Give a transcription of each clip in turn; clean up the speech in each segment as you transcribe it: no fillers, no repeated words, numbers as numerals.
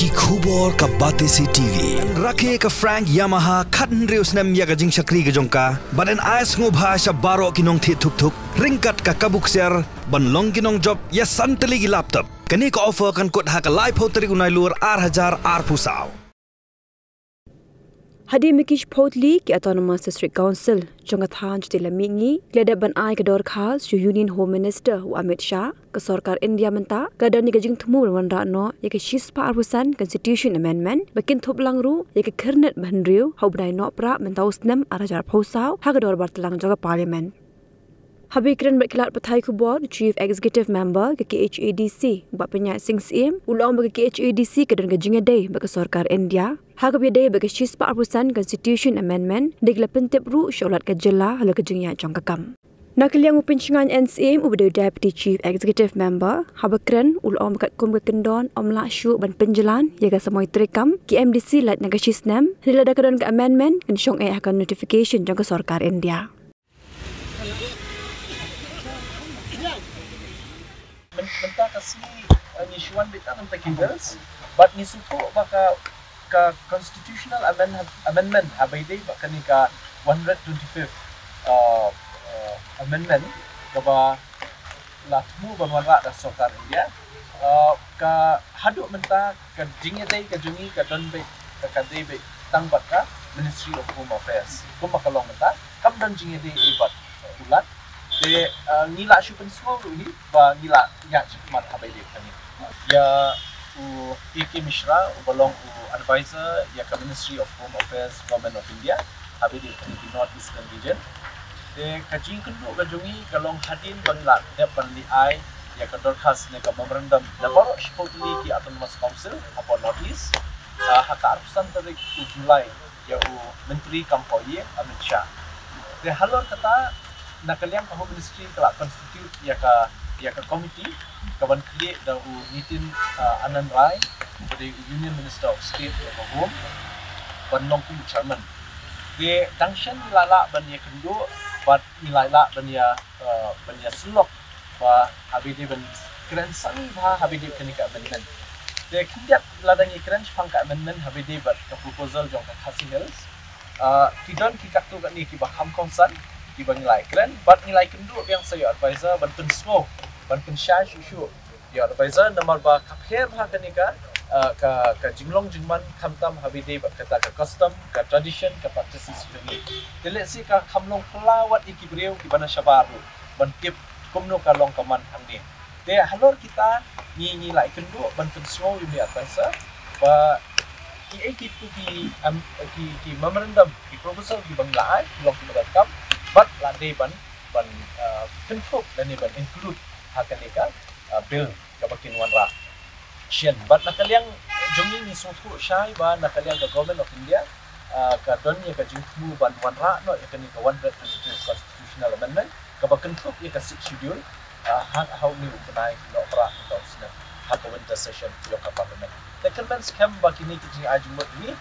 ki khubor ka Batesi TV rakhe ka Frank Yamaha khatn reus nam ya ka jing shakri ka jongka baden ais ngo bhasha baro kinong thi thuk thuk ringkat ka kabuk ser ban long kinong job ya santali gi laptop kani ka offer kan kot ha ka live hotari unai lur 8000 ar pusau Hadi Mikish Potli ki Autonomous District Council Jongathan Jtilamingi gleda ban ai ka dor khas ju Union Home Minister Amit Shah ka sarkar India menta ka dani ka jing thmu wan ra no ya ka shispa arbusan Constitution Amendment bakin thoplang ru ya ka khirnet banriu hobdai no pra mentausnam arajar phosau ha ka dor bartlang jaga parliament Habikran berkilat pathai kubor Chief Executive Member ke KHADC buat penyak Sing Siem ulang bagi KHADC ke dan gajingnya day bagi sarkar India ha ka biadai bagi shispa arbusan Constitution Amendment digla pentip ru syolat ke jela hala gajingnya jangkakam Nakaliang upincingan NCM ubadu Deputy Chief Executive Member Habakran ulang bakat kum ke kendon omla syu ban penjalan yaga samoi trekam KMDC lat nagashisnam nila dakadan ke amendment kan syong akan notification jangka sarkar India Mentah kasih nyisuan beta mentah kindles, but nisuko baka ka constitutional amendment habai day baka ni ka 125th amendment kaba latmu banwara da sarkar India ka haduk mentah ka jingye day ka jungi ka don be ka day be tang baka Ministry of Home Affairs kumakalong mentah kam don jingye day ibat ulat de nila syupen semua ini ba nila ya cikmat habai dia kami ya Iki Mishra balong advisor ya ke Ministry of Home Affairs Government of India habai dia kami di North Eastern region de kajing kendu kajungi kalong hadin bangla de banli ai ya ke dorkas ne ka memorandum da baru shpotli ki Autonomous Council apa North East haka arsan tarik Julai ya Menteri Kampoye Amit Shah de halor kata nakaliang ka Home Ministry kala constitute ya ka committee kaban create da Nitin Anand Rai the Union Minister of State of Home banong ku chairman de dangshan lala ban ya kendo bat nilala ban ya slok ba habide ban kren sang ba habide kenika amendment de kindiat ladang ikran pangka amendment habide bat ka proposal jong ka Khasi Hills kidon kikaktu kan ni ki ba kham konsan di nilai keren, but nilai kenduk yang saya advisor banten semua, banten syah syushu, ya advisor nomor ba kapher bah kenika, ka jinglong jingman kamtam habide kata ka custom, ka tradition, ka practices ini. Jadi si ka kamlong pelawat ikibriu di mana syabaru, bantip kumno kalong kaman angni. De halor kita nilai kenduk banten semua ini advisor, ba ki memorandum, ki proposal di banglai, long di bagam. But lade ban control dan ban include hakalika bill kabakin wanra sien but nakaliang jongi ni sutu syai ba nakaliang the Government of India ka donya ka jingmu ban wanra no ya kani ka 125th constitutional amendment kabakin control ya ka 6 schedule how ni ukunai no pra tausna hak winter session yo ka parliament the convince kam ba kini kijing ajumot ni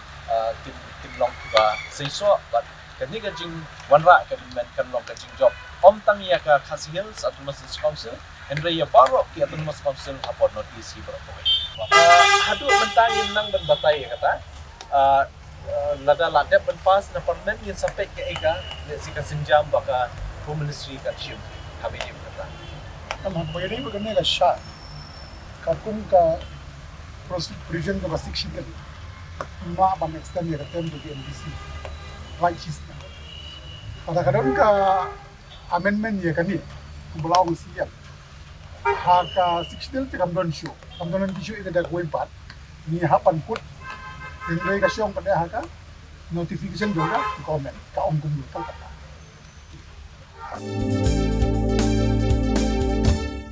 kin long ba seiso but kani kajing wanra kan long kajing job om tang ya ka Khasi Hills Autonomous Council Henry ya baro ki Autonomous Council apa notice hi berapa hadu mentang yang nang berbatai kata lada lada penpas na parliament yang sampai ke ega si ka sinjam baka Home Ministry ka chim habis kata हम बगैर बगने का शा काकुम का प्रोविजन का बसिक शिकर मां बन एक्सटेंड या टेम के MBC right system. Pada kadang ka amendment ya kani belau siap. Haka 16 ti kamdon show. Kamdon show ida da going part. Ni hapan put. Tinday ka syong pada haka notification juga comment ka om kumul ka.